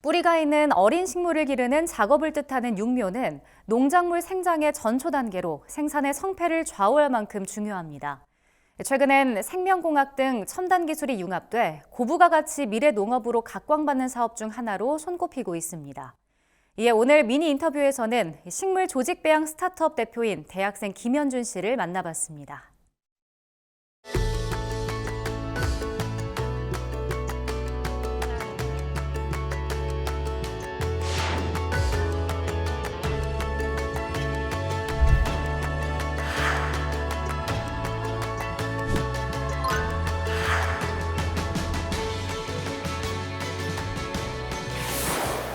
뿌리가 있는 어린 식물을 기르는 작업을 뜻하는 육묘는 농작물 생장의 전초 단계로 생산의 성패를 좌우할 만큼 중요합니다. 최근엔 생명공학 등 첨단 기술이 융합돼 고부가 가치 미래 농업으로 각광받는 사업 중 하나로 손꼽히고 있습니다. 이에 오늘 미니 인터뷰에서는 식물 조직 배양 스타트업 대표인 대학생 김현준 씨를 만나봤습니다.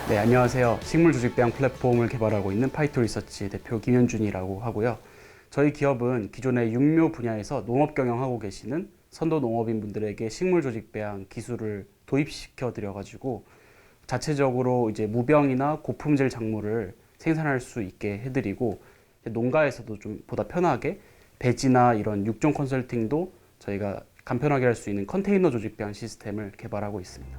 네, 안녕하세요. 식물 조직 배양 플랫폼을 개발하고 있는 파이토 리서치 대표 김현준이라고 하고요. 저희 기업은 기존의 육묘 분야에서 농업 경영하고 계시는 선도 농업인 분들에게 식물 조직 배양 기술을 도입시켜 드려가지고 자체적으로 이제 무병이나 고품질 작물을 생산할 수 있게 해드리고 농가에서도 좀 보다 편하게 배지나 이런 육종 컨설팅도 저희가 간편하게 할 수 있는 컨테이너 조직 배양 시스템을 개발하고 있습니다.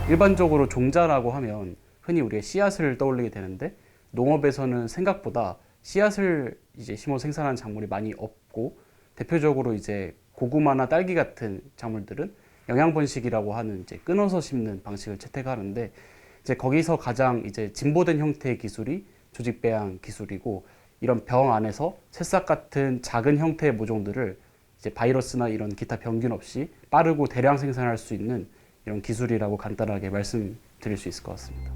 일반적으로 종자라고 하면 흔히 우리가 씨앗을 떠올리게 되는데 농업에서는 생각보다 씨앗을 이제 심어 생산하는 작물이 많이 없고 대표적으로 이제 고구마나 딸기 같은 작물들은 영양 번식이라고 하는 이제 끊어서 심는 방식을 채택하는데 이제 거기서 가장 이제 진보된 형태의 기술이 조직 배양 기술이고 이런 병 안에서 새싹 같은 작은 형태의 모종들을 이제 바이러스나 이런 기타 병균 없이 빠르고 대량 생산할 수 있는 이런 기술이라고 간단하게 말씀드릴 수 있을 것 같습니다.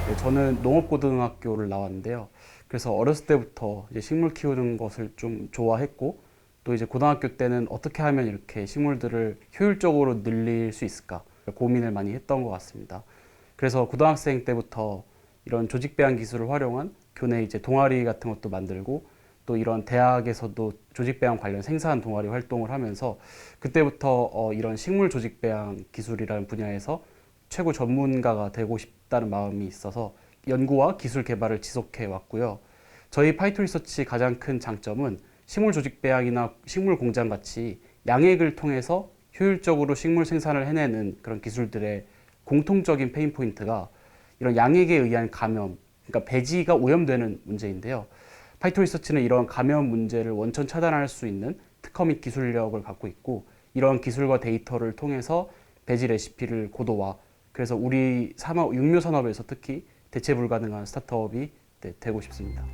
네, 저는 농업고등학교를 나왔는데요. 그래서 어렸을 때부터 이제 식물 키우는 것을 좀 좋아했고 또 이제 고등학교 때는 어떻게 하면 이렇게 식물들을 효율적으로 늘릴 수 있을까 고민을 많이 했던 것 같습니다. 그래서 고등학생 때부터 이런 조직 배양 기술을 활용한 교내 이제 동아리 같은 것도 만들고 또 이런 대학에서도 조직 배양 관련 생산 동아리 활동을 하면서 그때부터 이런 식물 조직 배양 기술이라는 분야에서 최고 전문가가 되고 싶다는 마음이 있어서 연구와 기술 개발을 지속해 왔고요. 저희 파이토 리서치 가장 큰 장점은 식물 조직 배양이나 식물 공장 같이 양액을 통해서 효율적으로 식물 생산을 해내는 그런 기술들의 공통적인 페인 포인트가 이런 양액에 의한 감염, 그러니까 배지가 오염되는 문제인데요. 파이토 리서치는 이런 감염 문제를 원천 차단할 수 있는 특허 및 기술력을 갖고 있고 이런 기술과 데이터를 통해서 배지 레시피를 고도화, 그래서 우리 육묘 산업에서 특히 대체 불가능한 스타트업이 되고 싶습니다.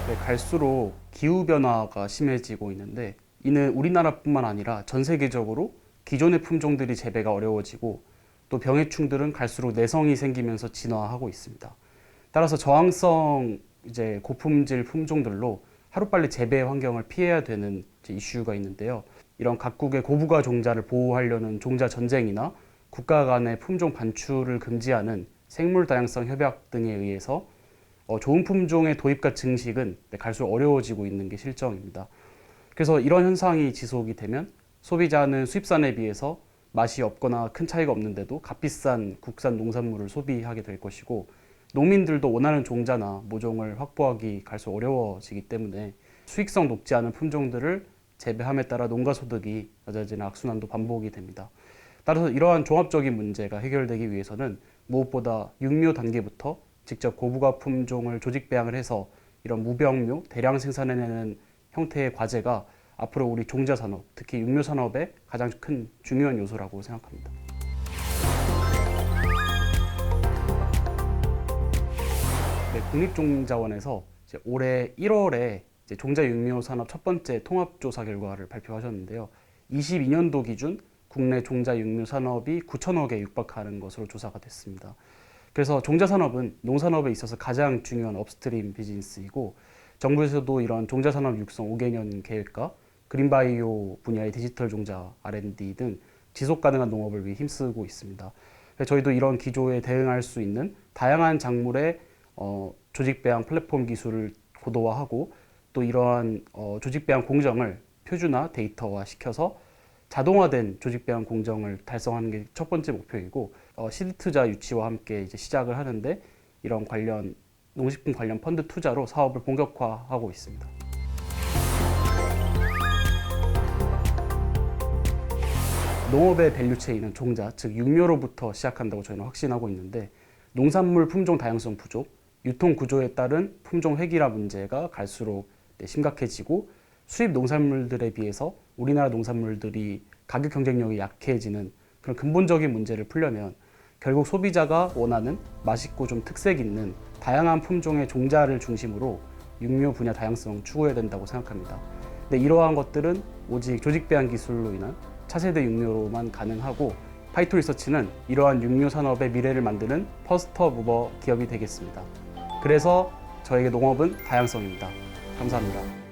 네, 갈수록 기후변화가 심해지고 있는데 이는 우리나라뿐만 아니라 전 세계적으로 기존의 품종들이 재배가 어려워지고 또 병해충들은 갈수록 내성이 생기면서 진화하고 있습니다. 따라서 저항성 이제 고품질 품종들로 하루빨리 재배 환경을 피해야 되는 이슈가 있는데요. 이런 각국의 고부가 종자를 보호하려는 종자 전쟁이나 국가 간의 품종 반출을 금지하는 생물 다양성 협약 등에 의해서 좋은 품종의 도입과 증식은 갈수록 어려워지고 있는 게 실정입니다. 그래서 이런 현상이 지속이 되면 소비자는 수입산에 비해서 맛이 없거나 큰 차이가 없는데도 값비싼 국산 농산물을 소비하게 될 것이고 농민들도 원하는 종자나 모종을 확보하기 갈수록 어려워지기 때문에 수익성 높지 않은 품종들을 재배함에 따라 농가 소득이 낮아지는 악순환도 반복이 됩니다. 따라서 이러한 종합적인 문제가 해결되기 위해서는 무엇보다 육묘 단계부터 직접 고부가 품종을 조직 배양을 해서 이런 무병묘 대량 생산해내는 형태의 과제가 앞으로 우리 종자 산업, 특히 육묘 산업의 가장 큰 중요한 요소라고 생각합니다. 네, 국립종자원에서 올해 1월에 종자 육묘 산업 첫 번째 통합조사 결과를 발표하셨는데요. 22년도 기준 국내 종자 육묘 산업이 9천억에 육박하는 것으로 조사가 됐습니다. 그래서 종자 산업은 농산업에 있어서 가장 중요한 업스트림 비즈니스이고 정부에서도 이런 종자 산업 육성 5개년 계획과 그린바이오 분야의 디지털 종자 R&D 등 지속 가능한 농업을 위해 힘쓰고 있습니다. 저희도 이런 기조에 대응할 수 있는 다양한 작물의 조직 배양 플랫폼 기술을 고도화하고 또 이러한 조직 배양 공정을 표준화 데이터화 시켜서 자동화된 조직 배양 공정을 달성하는 게 첫 번째 목표이고 시드 투자 유치와 함께 이제 시작을 하는데 이런 관련 농식품 관련 펀드 투자로 사업을 본격화하고 있습니다. 농업의 밸류체인은 종자, 즉 육묘로부터 시작한다고 저희는 확신하고 있는데 농산물 품종 다양성 부족, 유통 구조에 따른 품종 획일화 문제가 갈수록 심각해지고 수입 농산물들에 비해서 우리나라 농산물들이 가격 경쟁력이 약해지는 그런 근본적인 문제를 풀려면 결국 소비자가 원하는 맛있고 좀 특색 있는 다양한 품종의 종자를 중심으로 육묘 분야 다양성 추구해야 된다고 생각합니다. 근데 이러한 것들은 오직 조직 배양 기술로 인한 차세대 육묘로만 가능하고 파이토 리서치는 이러한 육묘 산업의 미래를 만드는 퍼스트 무버 기업이 되겠습니다. 그래서 저에게 농업은 다양성입니다. 감사합니다.